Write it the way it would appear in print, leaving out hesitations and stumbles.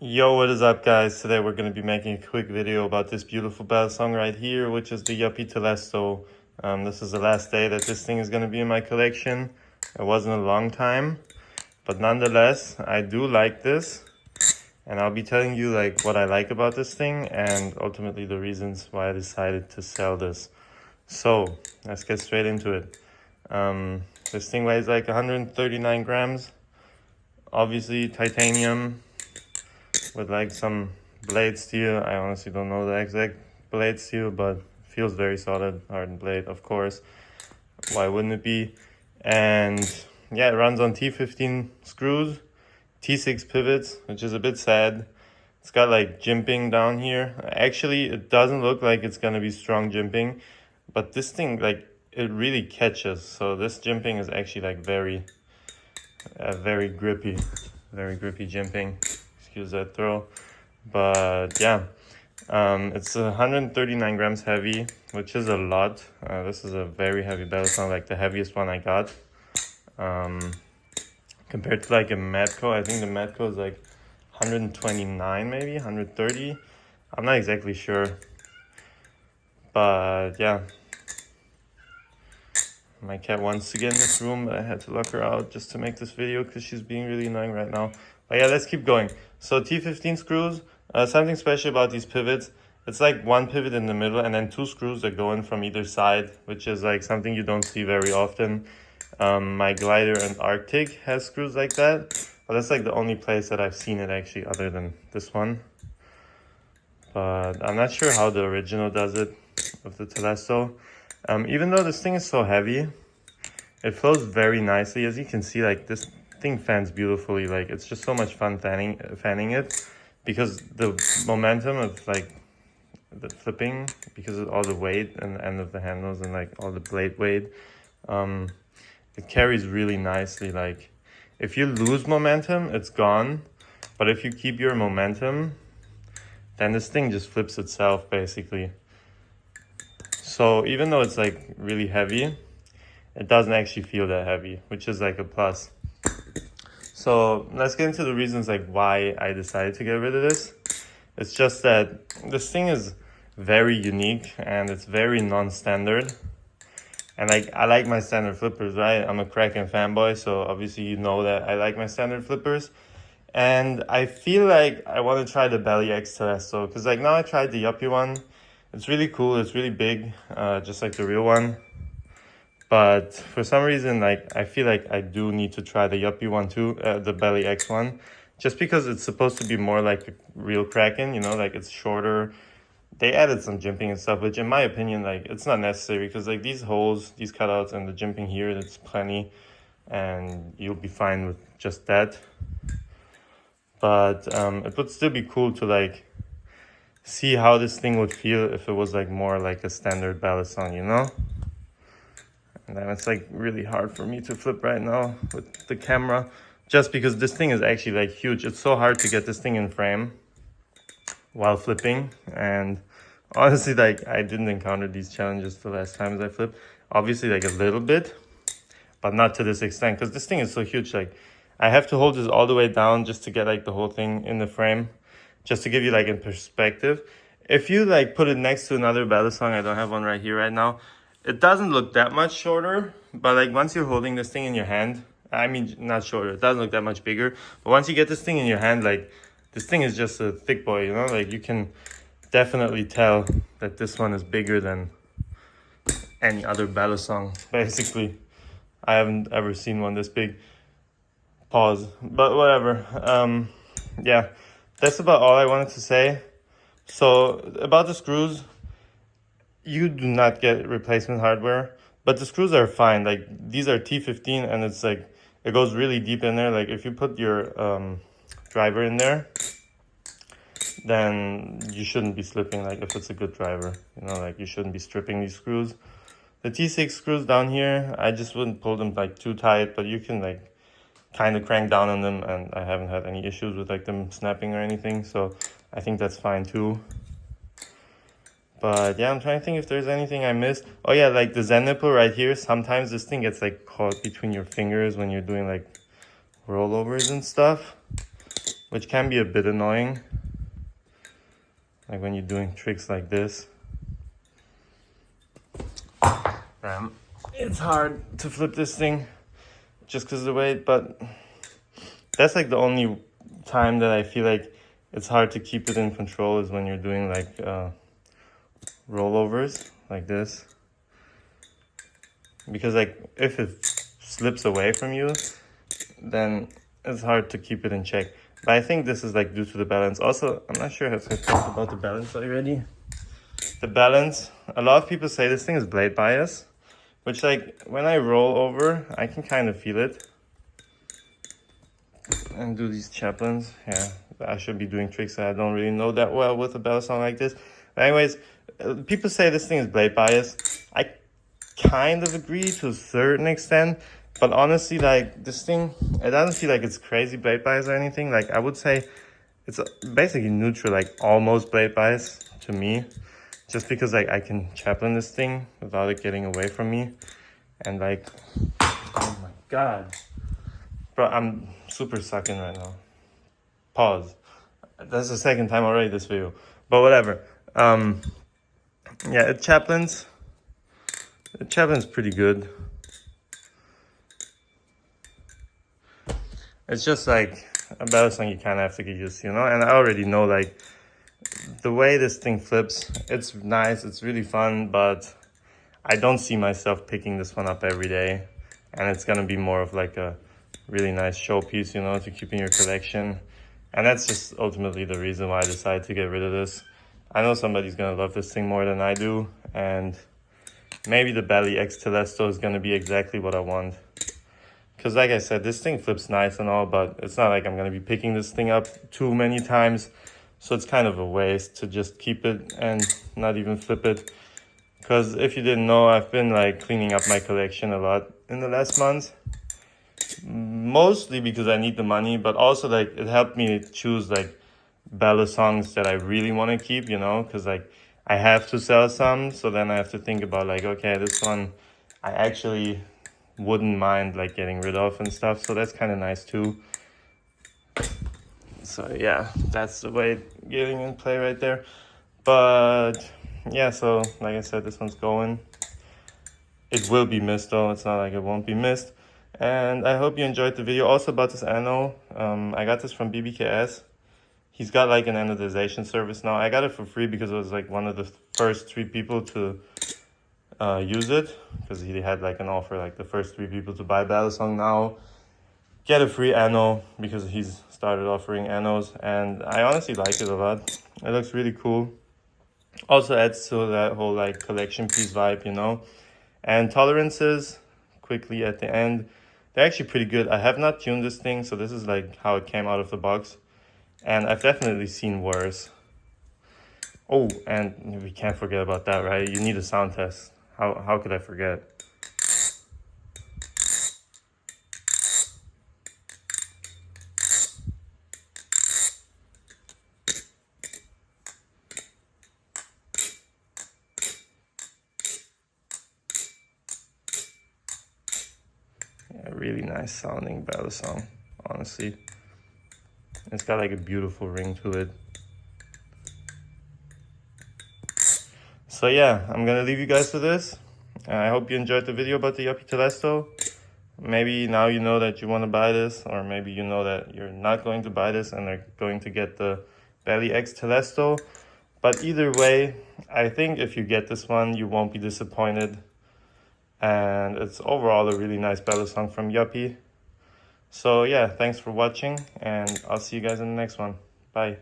Yo, what is up, guys? Today we're going to be making a quick video about this beautiful bell song right here, which is the Yuppie Telesto. This is the last day that this thing is going to be in my collection. It wasn't a long time, but nonetheless, I do like this. And I'll be telling you like what I like about this thing and ultimately the reasons why I decided to sell this. So, let's get straight into it. This thing weighs like 139 grams. Obviously, titanium with like some blade steel. I honestly don't know the exact blade steel, but feels very solid, hardened blade, of course. Why wouldn't it be? And yeah, it runs on T15 screws, T6 pivots, which is a bit sad. It's got like jimping down here. Actually, it doesn't look like it's gonna be strong jimping, but this thing, like, it really catches. So this jimping is actually like very grippy, very grippy jimping. Excuse that throw. But yeah, it's 139 grams heavy, which is a lot. This is a very heavy bell sound, like the heaviest one I got. Compared to like a Matco, I think the Matco is like 129, maybe 130. I'm not exactly sure, but yeah. My cat wants to get in this room, but I had to lock her out just to make this video because she's being really annoying right now. But yeah, let's keep going. So T15 screws, something special about these pivots. It's like one pivot in the middle and then two screws that go in from either side, which is like something you don't see very often. My glider and Arctic has screws like that, but that's like the only place that I've seen it actually other than this one. But I'm not sure how the original does it with the Telesto. Even though this thing is so heavy, it flows very nicely. As you can see, like, this thing fans beautifully. Like, it's just so much fun fanning it because the momentum of like the flipping, because of all the weight and the end of the handles and like all the blade weight, it carries really nicely. Like, if you lose momentum, it's gone, but if you keep your momentum, then this thing just flips itself basically. So even though it's like really heavy, it doesn't actually feel that heavy, which is like a plus. So let's get into the reasons like why I decided to get rid of this. It's just that this thing is very unique and it's very non-standard. And like, I like my standard flippers, right? I'm a Kraken fanboy, so obviously you know that I like my standard flippers. And I feel like I want to try the Belly X Telesto because like now I tried the Yuppie one. It's really cool. It's really big, just like the real one. But for some reason, like, I feel like I do need to try the Yuppie one too, the Belly X one, just because it's supposed to be more like a real Kraken, you know, like it's shorter. They added some jimping and stuff, which in my opinion, like, it's not necessary because like these holes, these cutouts and the jimping here, it's plenty and you'll be fine with just that. But it would still be cool to like see how this thing would feel if it was like more like a standard balisong, you know? And then it's like really hard for me to flip right now with the camera, just because this thing is actually like huge. It's so hard to get this thing in frame while flipping. And honestly, like, I didn't encounter these challenges the last times I flipped. Obviously like a little bit, but not to this extent because this thing is so huge. Like, I have to hold this all the way down just to get like the whole thing in the frame, just to give you like in perspective. If you like put it next to another balisong, I don't have one right here right now, it doesn't look that much shorter, but like once you're holding this thing in your hand, I mean, not shorter, it doesn't look that much bigger, but once you get this thing in your hand, like, this thing is just a thick boy, you know? Like, you can definitely tell that this one is bigger than any other balisong, basically. I haven't ever seen one this big. Pause, but whatever. Yeah, that's about all I wanted to say. So about the screws, you do not get replacement hardware, but the screws are fine. Like, these are T15 and it's like, it goes really deep in there. Like, if you put your driver in there, then you shouldn't be slipping. Like, if it's a good driver, you know, like, you shouldn't be stripping these screws. The T6 screws down here, I just wouldn't pull them like too tight, but you can like kind of crank down on them, and I haven't had any issues with like them snapping or anything, so I think that's fine too. But yeah, I'm trying to think if there's anything I missed. Oh yeah, like the Zen nipple right here, sometimes this thing gets like caught between your fingers when you're doing like rollovers and stuff. which can be a bit annoying. Like when you're doing tricks like this. It's hard to flip this thing just because of the weight, but that's like the only time that I feel like it's hard to keep it in control is when you're doing like rollovers like this. Because like if it slips away from you, then it's hard to keep it in check. But I think this is like due to the balance. Also, I'm not sure if I talked about the balance already. The balance, a lot of people say this thing is blade bias, which like when I roll over, I can kind of feel it. And do these chaplains. Yeah, I should be doing tricks that I don't really know that well with a bell song like this. But anyways, people say this thing is blade bias. I kind of agree to a certain extent, but honestly, like this thing, it doesn't feel like it's crazy blade bias or anything. Like I would say it's basically neutral, like almost blade bias to me, just because like I can chaplain this thing without it getting away from me. And like, oh my God. Bro, I'm super sucking right now. Pause. That's the second time already this video. But whatever. Yeah, it chaplains. The chaplain's pretty good. It's just like a battle song you kind of have to get used to, you know? And I already know like the way this thing flips, it's nice, it's really fun, but I don't see myself picking this one up every day. And it's gonna be more of like a really nice showpiece, you know, to keep in your collection. And that's just ultimately the reason why I decided to get rid of this. I know somebody's gonna love this thing more than I do, and maybe the Belly X Telesto is gonna be exactly what I want. Because like I said, this thing flips nice and all, but it's not like I'm gonna be picking this thing up too many times. So it's kind of a waste to just keep it and not even flip it. Because if you didn't know, I've been like cleaning up my collection a lot in the last month. Mostly because I need the money, but also like it helped me choose like ballad songs that I really want to keep, you know, because like I have to sell some, so then I have to think about like, okay, this one I actually wouldn't mind like getting rid of and stuff, so that's kind of nice too. So yeah, that's the way getting in play right there. But yeah, so like I said, this one's going. It will be missed though, it's not like it won't be missed. And I hope you enjoyed the video. Also about this anno, I got this from BBKS. He's got like an anodization service now. I got it for free because it was like one of the first 3 people to use it. Because he had like an offer, like the first 3 people to buy Battlesong now get a free anno, because he's started offering annos. And I honestly like it a lot. It looks really cool. Also adds to that whole like collection piece vibe, you know. And tolerances, quickly at the end, they're actually pretty good. I have not tuned this thing, so this is like how it came out of the box. And I've definitely seen worse. Oh, and we can't forget about that, right? You need a sound test. How could I forget? Yeah, really nice sounding battle song, honestly. It's got like a beautiful ring to it. So yeah, I'm gonna leave you guys with this. I hope you enjoyed the video about the Yuppie Telesto. Maybe now you know that you want to buy this, or maybe you know that you're not going to buy this and are going to get the Belly X Telesto. But either way, I think if you get this one, you won't be disappointed. And it's overall a really nice battle song from Yuppie. So yeah, thanks for watching, and I'll see you guys in the next one. Bye.